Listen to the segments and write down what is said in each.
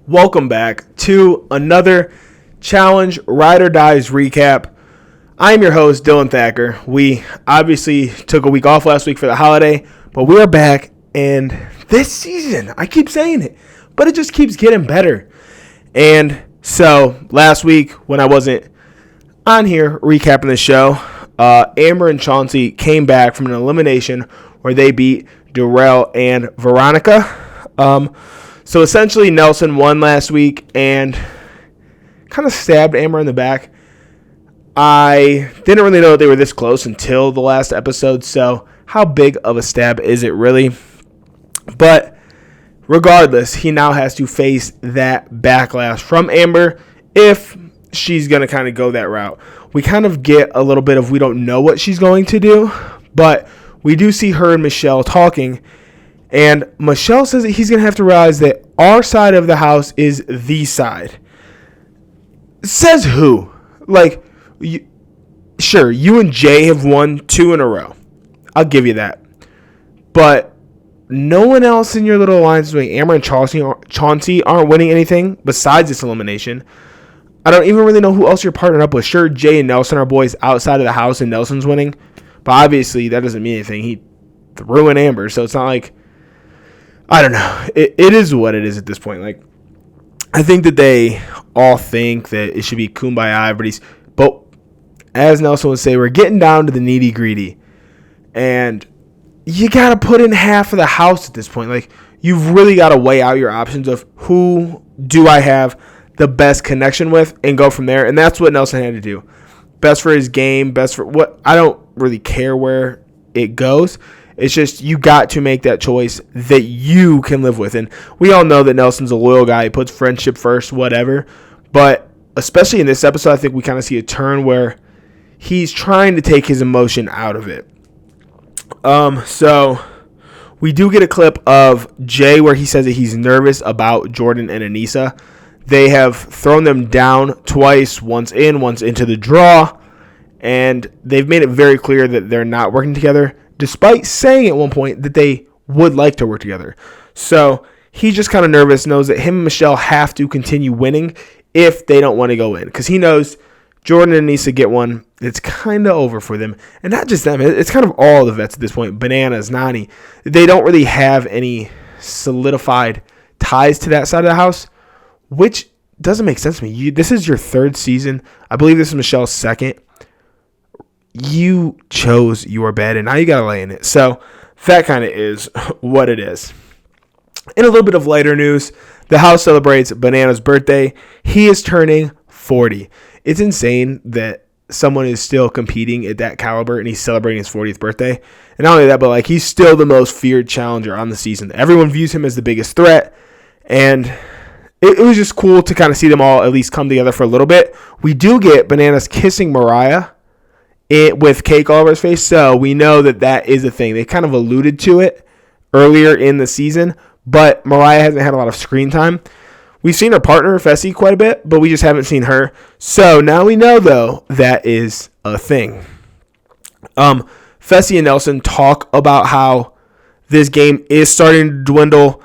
Welcome back to another Challenge Ride or Dies recap. I'm your host, Dylan Thacker. We obviously took a week off last week for the holiday, but we are back, and this season, I keep saying it, but it just keeps getting better. And so, last week, when I wasn't on here recapping the show, Amber and Chauncey came back from an elimination where they beat Darrell and Veronica. So essentially, Nelson won last week and kind of stabbed Amber in the back. I didn't really know they were this close until the last episode, so how big of a stab is it really? But regardless, he now has to face that backlash from Amber if she's going to kind of go that route. We kind of get a little bit of we don't know what she's going to do, but we do see her and Michelle talking. And Michelle says that he's going to have to realize that our side of the house is the side. Says who? Like, sure, you and Jay have won 2 in a row. I'll give you that. But no one else in your little alliance doing Amber and Chauncey aren't winning anything besides this elimination. I don't even really know who else you're partnering up with. Sure, Jay and Nelson are boys outside of the house and Nelson's winning. But obviously, that doesn't mean anything. He threw in Amber, so it's not like... I don't know. It is what it is at this point. Like, I think that they all think that it should be kumbaya, but as Nelson would say, we're getting down to the nitty-gritty. And you got to put in half of the house at this point. Like, you've really got to weigh out your options of who do I have the best connection with and go from there. And that's what Nelson had to do. Best for his game, best for what. I don't really care where it goes. It's just you got to make that choice that you can live with. And we all know that Nelson's a loyal guy. He puts friendship first, whatever. But especially in this episode, I think we kind of see a turn where he's trying to take his emotion out of it. So we do get a clip of Jay where he says that he's nervous about Jordan and Anissa. They have thrown them down twice, once into the draw. And they've made it very clear that they're not working together, despite saying at one point that they would like to work together. So he's just kind of nervous, knows that him and Michelle have to continue winning if they don't want to go in. Because he knows Jordan and Anissa get one, it's kind of over for them. And not just them, it's kind of all the vets at this point. Bananas, Nani. They don't really have any solidified ties to that side of the house, which doesn't make sense to me. This is your 3rd season. I believe this is Michelle's 2nd. You chose your bed, and now you got to lay in it. So that kind of is what it is. In a little bit of lighter news, the house celebrates Banana's birthday. He is turning 40. It's insane that someone is still competing at that caliber, and he's celebrating his 40th birthday. And not only that, but like he's still the most feared challenger on the season. Everyone views him as the biggest threat, and it was just cool to kind of see them all at least come together for a little bit. We do get Bananas kissing Mariah with cake all over his face, so we know that is a thing. They kind of alluded to it earlier in the season, but Mariah hasn't had a lot of screen time. We've seen her partner, Fessy, quite a bit, but we just haven't seen her. So now we know, though, that is a thing. Fessy and Nelson talk about how this game is starting to dwindle,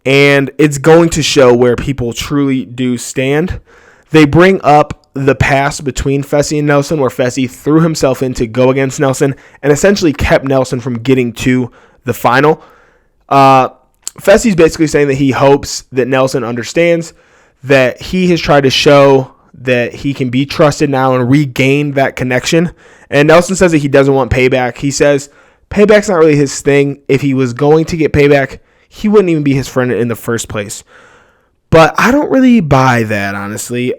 and it's going to show where people truly do stand. They bring up the pass between Fessy and Nelson, where Fessy threw himself in to go against Nelson and essentially kept Nelson from getting to the final. Fessy's basically saying that he hopes that Nelson understands that he has tried to show that he can be trusted now and regain that connection. And Nelson says that he doesn't want payback. He says payback's not really his thing. If he was going to get payback, he wouldn't even be his friend in the first place. But I don't really buy that, honestly.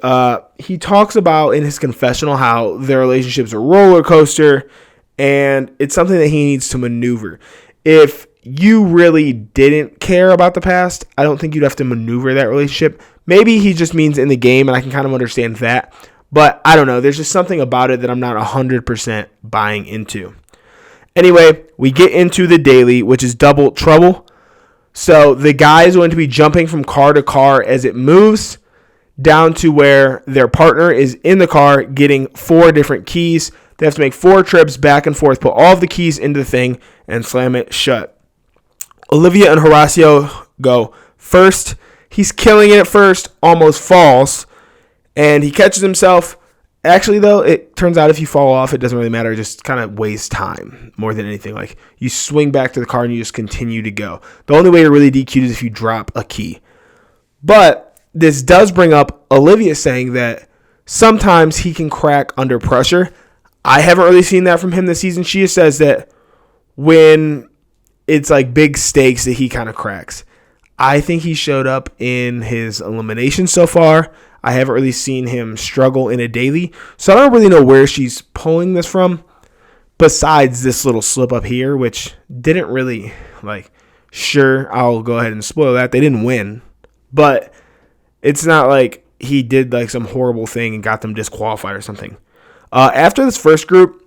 He talks about in his confessional how their relationship's a roller coaster, and it's something that he needs to maneuver. If you really didn't care about the past, I don't think you'd have to maneuver that relationship. Maybe he just means in the game, and I can kind of understand that. But I don't know. There's just something about it that I'm not 100% buying into. Anyway, we get into the daily, which is double trouble. So the guy is going to be jumping from car to car as it moves down to where their partner is in the car getting 4 different keys. They have to make 4 trips back and forth, put all of the keys into the thing, and slam it shut. Olivia and Horacio go first. He's killing it at first, almost falls, and he catches himself. Actually, though, it turns out if you fall off, it doesn't really matter. It just kind of wastes time more than anything. Like, you swing back to the car and you just continue to go. The only way to really DQ is if you drop a key. But this does bring up Olivia saying that sometimes he can crack under pressure. I haven't really seen that from him this season. She just says that when it's like big stakes that he kind of cracks. I think he showed up in his elimination so far. I haven't really seen him struggle in a daily. So I don't really know where she's pulling this from. Besides this little slip up here, which didn't really, sure, I'll go ahead and spoil that. They didn't win. But it's not like he did some horrible thing and got them disqualified or something. After this first group,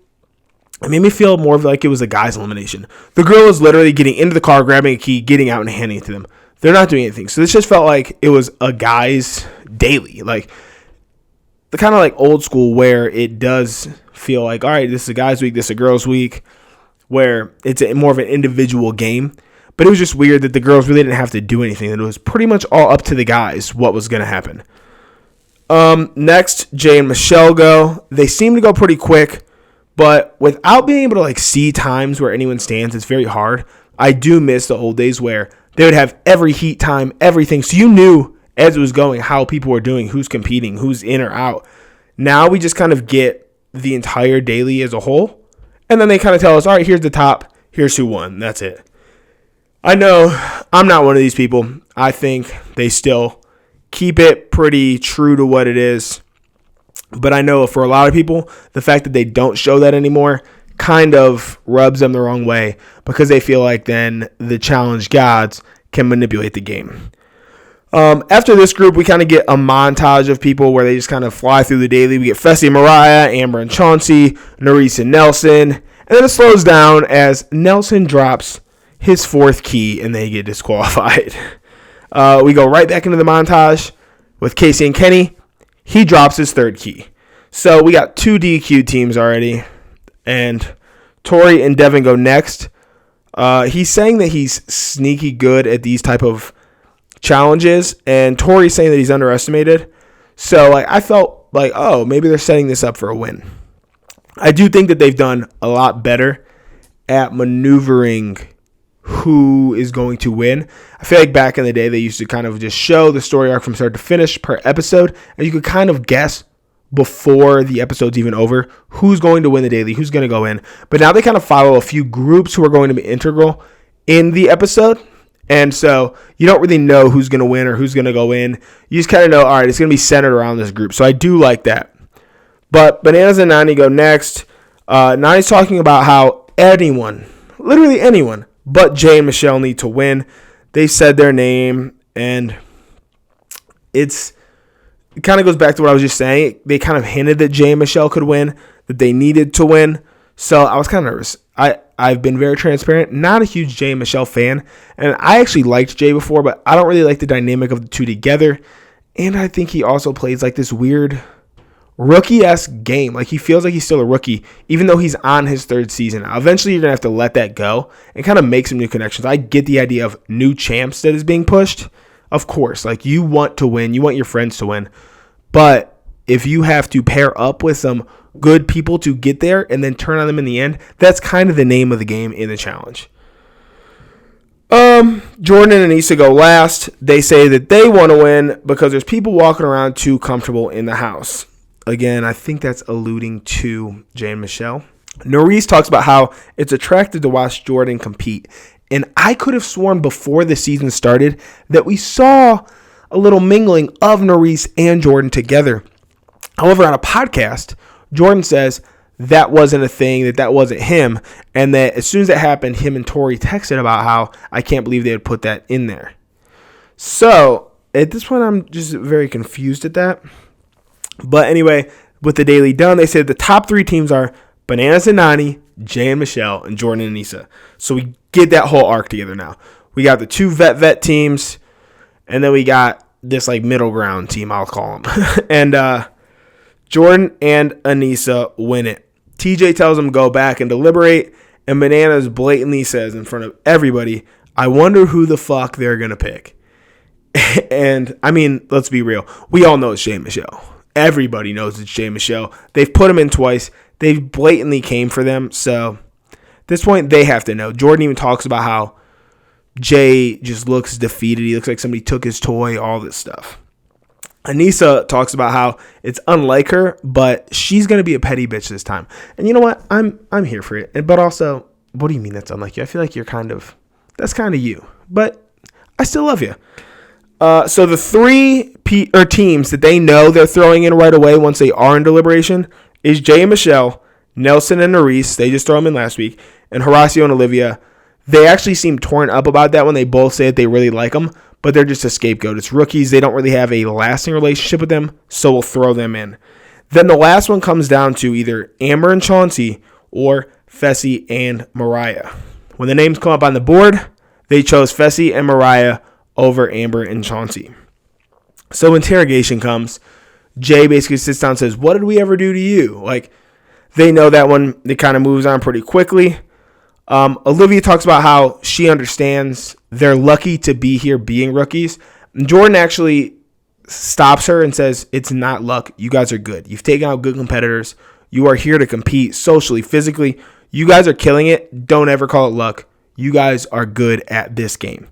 it made me feel more like it was a guy's elimination. The girl was literally getting into the car, grabbing a key, getting out and handing it to them. They're not doing anything. So this just felt like it was a guy's daily. The kind of old school where it does feel like, all right, this is a guy's week, this is a girl's week, where it's more of an individual game. But it was just weird that the girls really didn't have to do anything. That it was pretty much all up to the guys what was going to happen. Next, Jay and Michelle go. They seem to go pretty quick, but without being able to see times where anyone stands, it's very hard. I do miss the old days where they would have every heat time, everything. So you knew as it was going how people were doing, who's competing, who's in or out. Now we just kind of get the entire daily as a whole. And then they kind of tell us, all right, here's the top. Here's who won. That's it. I know I'm not one of these people. I think they still keep it pretty true to what it is. But I know for a lot of people, the fact that they don't show that anymore kind of rubs them the wrong way because they feel like then the challenge gods can manipulate the game. After this group, we kind of get a montage of people where they just kind of fly through the daily. We get Fessy and Mariah, Amber and Chauncey, Nerese and Nelson. And then it slows down as Nelson drops his fourth key and they get disqualified. We go right back into the montage with Casey and Kenny. He drops his third key. So we got 2 DQ teams already. And Tori and Devin go next. He's saying that he's sneaky good at these type of challenges. And Tori's saying that he's underestimated. So I felt like, oh, maybe they're setting this up for a win. I do think that they've done a lot better at maneuvering who is going to win. I feel like back in the day, they used to kind of just show the story arc from start to finish per episode. And you could kind of guess before the episode's even over who's going to win the daily, who's going to go in. But now they kind of follow a few groups who are going to be integral in the episode. And so you don't really know who's going to win or who's going to go in. You just kind of know, all right, it's going to be centered around this group. So I do like that. But Bananas and Nani go next. Nani's talking about how anyone, literally anyone, but Jay and Michelle need to win. They said their name, and it kind of goes back to what I was just saying. They kind of hinted that Jay and Michelle could win, that they needed to win. So I was kind of nervous. I've been very transparent. Not a huge Jay and Michelle fan. And I actually liked Jay before, but I don't really like the dynamic of the two together. And I think he also plays this weird rookie-esque game. He feels like he's still a rookie, even though he's on his 3rd season. Now, eventually, you're going to have to let that go and kind of make some new connections. I get the idea of new champs that is being pushed. Of course, you want to win. You want your friends to win. But if you have to pair up with some good people to get there and then turn on them in the end, that's kind of the name of the game in the challenge. Jordan and Anissa go last. They say that they want to win because there's people walking around too comfortable in the house. Again, I think that's alluding to Jay and Michelle. Nerese talks about how it's attractive to watch Jordan compete. And I could have sworn before the season started that we saw a little mingling of Nerese and Jordan together. However, on a podcast, Jordan says that wasn't a thing, that wasn't him. And that as soon as that happened, him and Tori texted about how I can't believe they would put that in there. So at this point, I'm just very confused at that. But anyway, with the daily done, they said the top 3 teams are Bananas and Nani, Jay and Michelle, and Jordan and Anissa. So we get that whole arc together now. We got the 2 vet teams, and then we got this middle ground team, I'll call them. And Jordan and Anissa win it. TJ tells them go back and deliberate, and Bananas blatantly says in front of everybody, I wonder who the fuck they're going to pick. And, I mean, let's be real. We all know it's Jay Michelle. Everybody knows it's Jay Michelle. They've put him in twice. They've blatantly came for them. So, at this point, they have to know. Jordan even talks about how Jay just looks defeated. He looks like somebody took his toy, all this stuff. Anissa talks about how it's unlike her, but she's going to be a petty bitch this time. And you know what? I'm here for it. But also, what do you mean that's unlike you? I feel like that's kind of you. But I still love you. So the three teams that they know they're throwing in right away once they are in deliberation is Jay and Michelle, Nelson and Nerese. They just throw them in last week. And Horacio and Olivia. They actually seem torn up about that when they both say that they really like them. But they're just a scapegoat. It's rookies. They don't really have a lasting relationship with them, so we'll throw them in. Then the last one comes down to either Amber and Chauncey or Fessy and Mariah. When the names come up on the board, they chose Fessy and Mariah over Amber and Chauncey. So interrogation comes. Jay basically sits down and says, "What did we ever do to you?" Like, they know that one. It kind of moves on pretty quickly. Olivia talks about how she understands they're lucky to be here being rookies. Jordan actually stops her and says, "It's not luck. You guys are good. You've taken out good competitors. You are here to compete socially, physically. You guys are killing it. Don't ever call it luck. You guys are good at this game."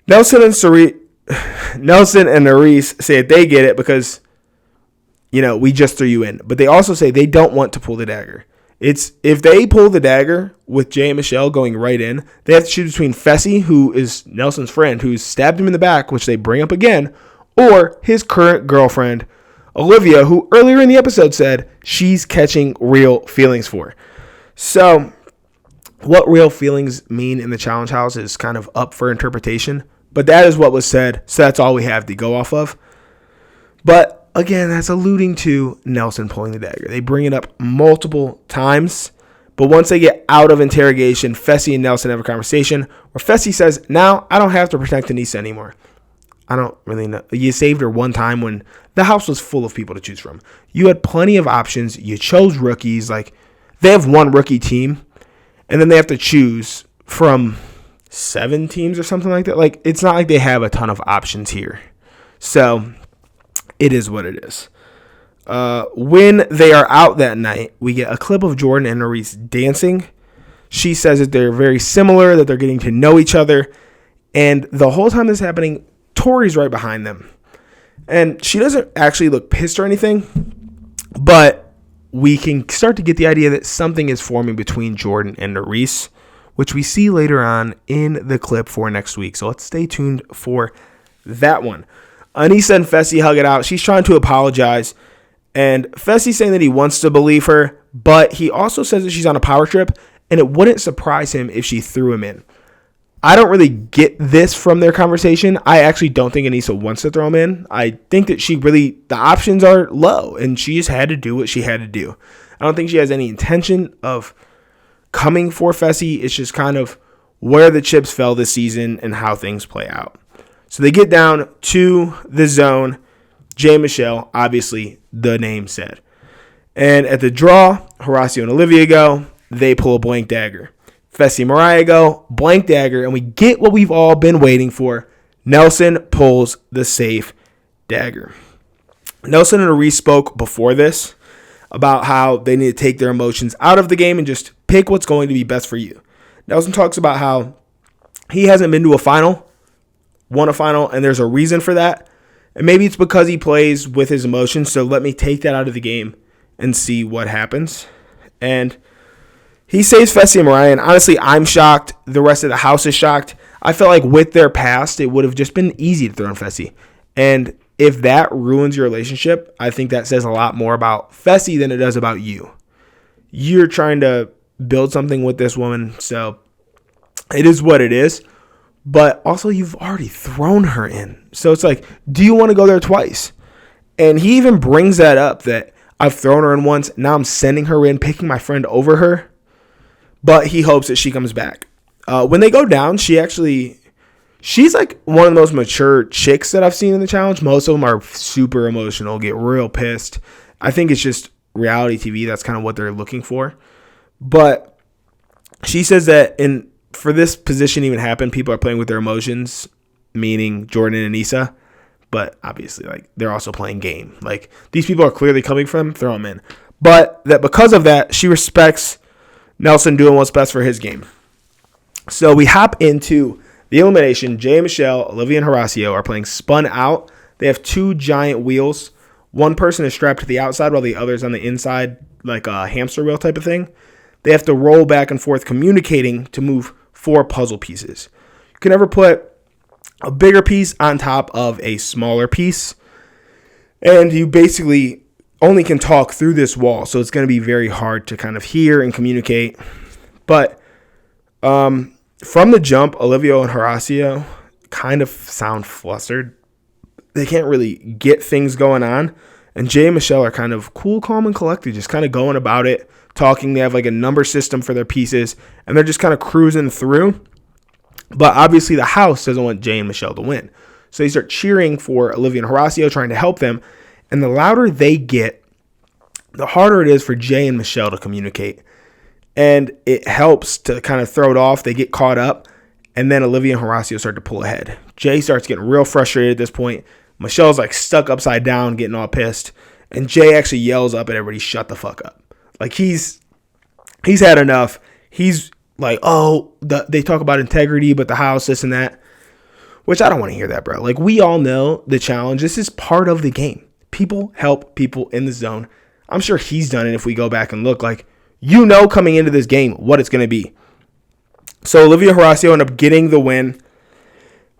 Nelson and Nerese say that they get it because, we just threw you in. But they also say they don't want to pull the dagger. It's if they pull the dagger with Jay and Michelle going right in, they have to choose between Fessy, who is Nelson's friend, who's stabbed him in the back, which they bring up again, or his current girlfriend, Olivia, who earlier in the episode said she's catching real feelings for. So, what real feelings mean in the challenge house is kind of up for interpretation, but that is what was said, so that's all we have to go off of. But again, that's alluding to Nelson pulling the dagger. They bring it up multiple times, but once they get out of interrogation, Fessy and Nelson have a conversation where Fessy says, "Now I don't have to protect Anissa anymore. I don't really know. You saved her one time when the house was full of people to choose from. You had plenty of options. You chose rookies. Like, they have one rookie team, and then they have to choose from 7 teams or something like that. Like, it's not like they have a ton of options here. So it is what it is. When they are out that night, we get a clip of Jordan and Nerese dancing. She says that they're very similar, that they're getting to know each other. And the whole time this is happening, Tori's right behind them. And she doesn't actually look pissed or anything, but we can start to get the idea that something is forming between Jordan and Nerese, which we see later on in the clip for next week. So let's stay tuned for that one. Anissa and Fessy hug it out. She's trying to apologize. And Fessy's saying that he wants to believe her, but he also says that she's on a power trip, and it wouldn't surprise him if she threw him in. I don't really get this from their conversation. I actually don't think Anissa wants to throw him in. I think that the options are low, and she just had to do what she had to do. I don't think she has any intention of coming for Fessy. It's just kind of where the chips fell this season and how things play out. So they get down to the zone. Jay and Michelle, obviously, the name said. And at the draw, Horacio and Olivia go. They pull a blank dagger. Fessy and Mariah go, blank dagger. And we get what we've all been waiting for. Nelson pulls the safe dagger. Nelson and Nerese spoke before this about how they need to take their emotions out of the game and just pick what's going to be best for you. Nelson talks about how he hasn't been to a final, won a final, and there's a reason for that. And maybe it's because he plays with his emotions, so let me take that out of the game and see what happens. And he saves Fessy and Mariah, and honestly, I'm shocked. The rest of the house is shocked. I felt like with their past, it would have just been easy to throw in Fessy. And if that ruins your relationship, I think that says a lot more about Fessy than it does about you. You're trying to build something with this woman, so it is what it is. But also, you've already thrown her in. So it's like, do you want to go there twice? And he even brings that up, that I've thrown her in once. Now I'm sending her in, picking my friend over her. But he hopes that she comes back. When they go down, she's like one of the most mature chicks that I've seen in the challenge. Most of them are super emotional, get real pissed. I think it's just reality TV. That's kind of what they're looking for. But she says that for this position even happen, people are playing with their emotions. meaning Jordan and Issa. But obviously, like, they're also playing game. Like, these people are clearly coming from, throw them in. But that because of that, she respects Nelson doing what's best for his game. So we hop into the elimination. Jay and Michelle, Olivia and Horacio are playing spun out. They have 2 giant wheels. One person is strapped to the outside while the other's on the inside, like a hamster wheel type of thing. They have to roll back and forth communicating to move 4 puzzle pieces. You can never put a bigger piece on top of a smaller piece. And you basically only can talk through this wall. So it's going to be very hard to kind of hear and communicate. But from the jump, Olivia and Horacio kind of sound flustered. They can't really get things going on. And Jay and Michelle are kind of cool, calm, and collected, just kind of going about it, talking. They have like a number system for their pieces, and they're just kind of cruising through. But obviously the house doesn't want Jay and Michelle to win. So they start cheering for Olivia and Horacio, trying to help them. And the louder they get, the harder it is for Jay and Michelle to communicate. And it helps to kind of throw it off. They get caught up. And then Olivia and Horacio start to pull ahead. Jay starts getting real frustrated at this point. Michelle's like stuck upside down, getting all pissed. And Jay actually yells up at everybody, shut the fuck up. Like he's had enough. He's like, oh, they talk about integrity, but the house, this and that. Which I don't want to hear that, bro. Like, we all know the challenge. This is part of the game. People help people in the zone. I'm sure he's done it if we go back and look. Like, you know coming into this game what it's going to be. So Olivia and Horacio end up getting the win,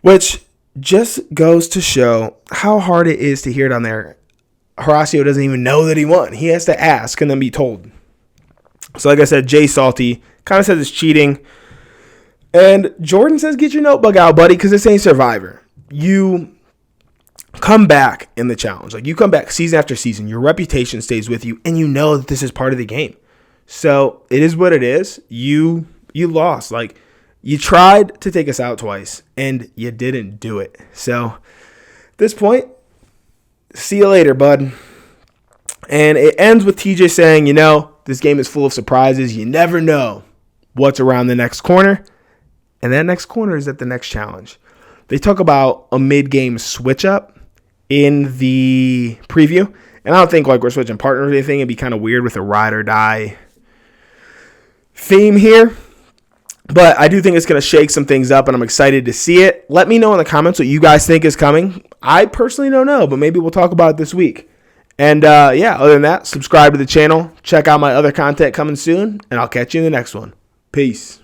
which just goes to show how hard it is to hear down there. Horacio doesn't even know that he won. He has to ask and then be told. So like I said, Jay salty. Kind of says it's cheating. And Jordan says, get your notebook out, buddy, because this ain't Survivor. You come back in the challenge. Like, you come back season after season. Your reputation stays with you, and you know that this is part of the game. So it is what it is. You lost. Like, you tried to take us out twice, and you didn't do it. So at this point, see you later, bud. And it ends with TJ saying, you know, this game is full of surprises. You never know what's around the next corner. And that next corner is at the next challenge. They talk about a mid-game switch-up in the preview. And I don't think like we're switching partners or anything. It'd be kind of weird with a ride or die theme here. But I do think it's going to shake some things up, and I'm excited to see it. Let me know in the comments what you guys think is coming. I personally don't know, but maybe we'll talk about it this week. And yeah, other than that, subscribe to the channel. Check out my other content coming soon, and I'll catch you in the next one. Peace.